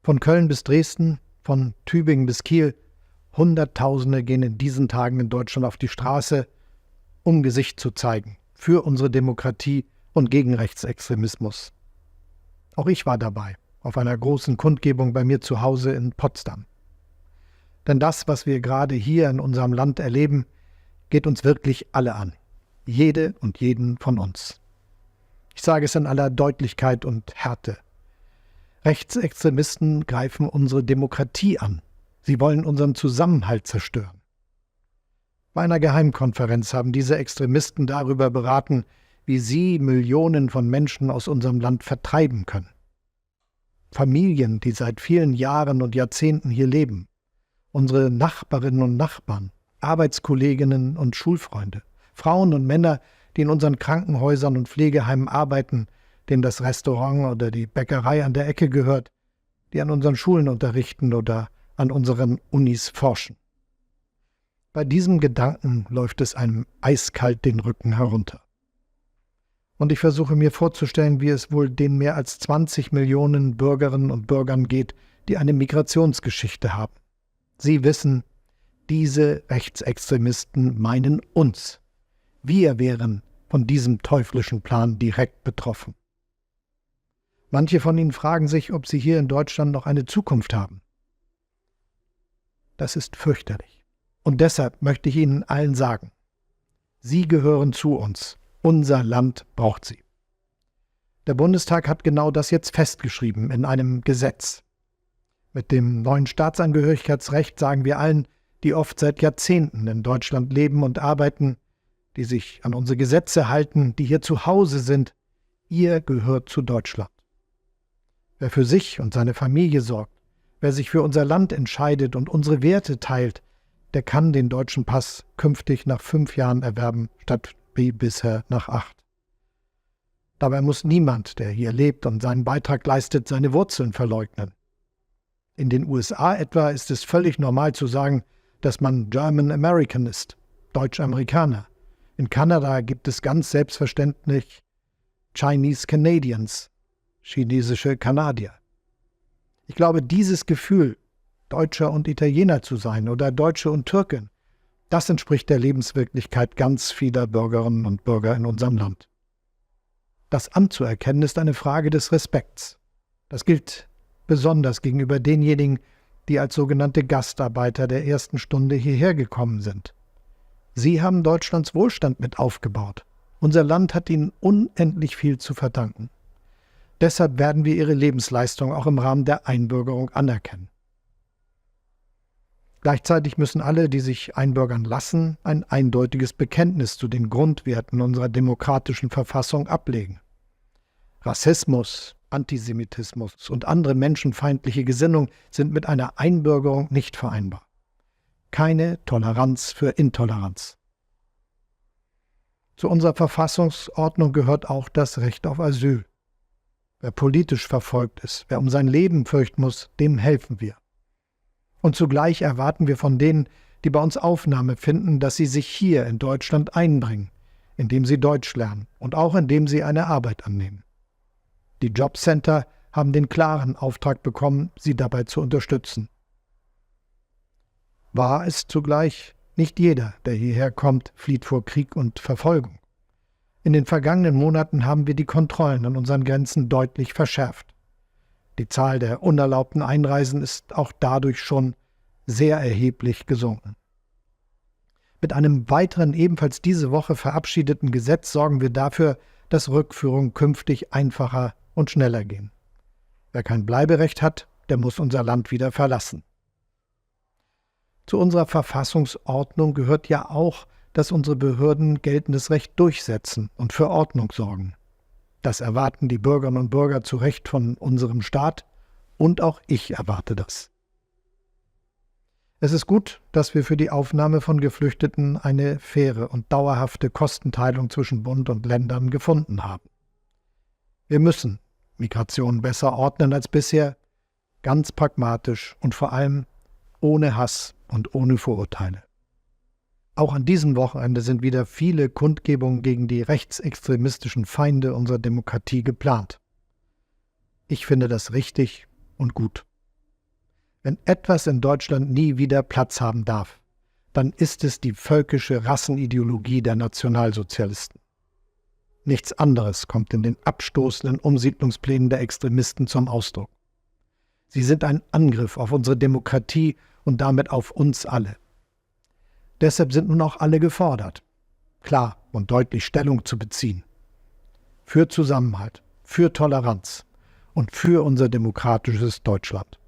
Von Köln bis Dresden, von Tübingen bis Kiel, Hunderttausende gehen in diesen Tagen in Deutschland auf die Straße, um Gesicht zu zeigen für unsere Demokratie und gegen Rechtsextremismus. Auch ich war dabei, auf einer großen Kundgebung bei mir zu Hause in Potsdam. Denn das, was wir gerade hier in unserem Land erleben, geht uns wirklich alle an. Jede und jeden von uns. Ich sage es in aller Deutlichkeit und Härte. Rechtsextremisten greifen unsere Demokratie an. Sie wollen unseren Zusammenhalt zerstören. Bei einer Geheimkonferenz haben diese Extremisten darüber beraten, wie sie Millionen von Menschen aus unserem Land vertreiben können. Familien, die seit vielen Jahren und Jahrzehnten hier leben. Unsere Nachbarinnen und Nachbarn, Arbeitskolleginnen und Schulfreunde, Frauen und Männer, die in unseren Krankenhäusern und Pflegeheimen arbeiten, denen das Restaurant oder die Bäckerei an der Ecke gehört, die an unseren Schulen unterrichten oder an unseren Unis forschen. Bei diesem Gedanken läuft es einem eiskalt den Rücken herunter. Und ich versuche mir vorzustellen, wie es wohl den mehr als 20 Millionen Bürgerinnen und Bürgern geht, die eine Migrationsgeschichte haben. Sie wissen, diese Rechtsextremisten meinen uns. Wir wären von diesem teuflischen Plan direkt betroffen. Manche von ihnen fragen sich, ob sie hier in Deutschland noch eine Zukunft haben. Das ist fürchterlich. Und deshalb möchte ich Ihnen allen sagen, Sie gehören zu uns. Unser Land braucht sie. Der Bundestag hat genau das jetzt festgeschrieben in einem Gesetz. Mit dem neuen Staatsangehörigkeitsrecht sagen wir allen, die oft seit Jahrzehnten in Deutschland leben und arbeiten, die sich an unsere Gesetze halten, die hier zu Hause sind, ihr gehört zu Deutschland. Wer für sich und seine Familie sorgt, wer sich für unser Land entscheidet und unsere Werte teilt, der kann den deutschen Pass künftig nach 5 Jahren erwerben, statt wie bisher nach 8. Dabei muss niemand, der hier lebt und seinen Beitrag leistet, seine Wurzeln verleugnen. In den USA etwa ist es völlig normal zu sagen, dass man German American ist, Deutsch-Amerikaner. In Kanada gibt es ganz selbstverständlich Chinese Canadians, chinesische Kanadier. Ich glaube, dieses Gefühl, Deutscher und Italiener zu sein oder Deutsche und Türkin, das entspricht der Lebenswirklichkeit ganz vieler Bürgerinnen und Bürger in unserem Land. Das anzuerkennen ist eine Frage des Respekts. Das gilt besonders gegenüber denjenigen, die als sogenannte Gastarbeiter der ersten Stunde hierher gekommen sind. Sie haben Deutschlands Wohlstand mit aufgebaut. Unser Land hat ihnen unendlich viel zu verdanken. Deshalb werden wir ihre Lebensleistung auch im Rahmen der Einbürgerung anerkennen. Gleichzeitig müssen alle, die sich einbürgern lassen, ein eindeutiges Bekenntnis zu den Grundwerten unserer demokratischen Verfassung ablegen. Rassismus, Antisemitismus und andere menschenfeindliche Gesinnung sind mit einer Einbürgerung nicht vereinbar. Keine Toleranz für Intoleranz. Zu unserer Verfassungsordnung gehört auch das Recht auf Asyl. Wer politisch verfolgt ist, wer um sein Leben fürchten muss, dem helfen wir. Und zugleich erwarten wir von denen, die bei uns Aufnahme finden, dass sie sich hier in Deutschland einbringen, indem sie Deutsch lernen und auch indem sie eine Arbeit annehmen. Die Jobcenter haben den klaren Auftrag bekommen, sie dabei zu unterstützen. Wahr ist zugleich, nicht jeder, der hierher kommt, flieht vor Krieg und Verfolgung. In den vergangenen Monaten haben wir die Kontrollen an unseren Grenzen deutlich verschärft. Die Zahl der unerlaubten Einreisen ist auch dadurch schon sehr erheblich gesunken. Mit einem weiteren, ebenfalls diese Woche verabschiedeten Gesetz sorgen wir dafür, dass Rückführungen künftig einfacher und schneller gehen. Wer kein Bleiberecht hat, der muss unser Land wieder verlassen. Zu unserer Verfassungsordnung gehört ja auch, dass unsere Behörden geltendes Recht durchsetzen und für Ordnung sorgen. Das erwarten die Bürgerinnen und Bürger zu Recht von unserem Staat und auch ich erwarte das. Es ist gut, dass wir für die Aufnahme von Geflüchteten eine faire und dauerhafte Kostenteilung zwischen Bund und Ländern gefunden haben. Wir müssen Migration besser ordnen als bisher, ganz pragmatisch und vor allem ohne Hass und ohne Vorurteile. Auch an diesem Wochenende sind wieder viele Kundgebungen gegen die rechtsextremistischen Feinde unserer Demokratie geplant. Ich finde das richtig und gut. Wenn etwas in Deutschland nie wieder Platz haben darf, dann ist es die völkische Rassenideologie der Nationalsozialisten. Nichts anderes kommt in den abstoßenden Umsiedlungsplänen der Extremisten zum Ausdruck. Sie sind ein Angriff auf unsere Demokratie und damit auf uns alle. Deshalb sind nun auch alle gefordert, klar und deutlich Stellung zu beziehen. Für Zusammenhalt, für Toleranz und für unser demokratisches Deutschland.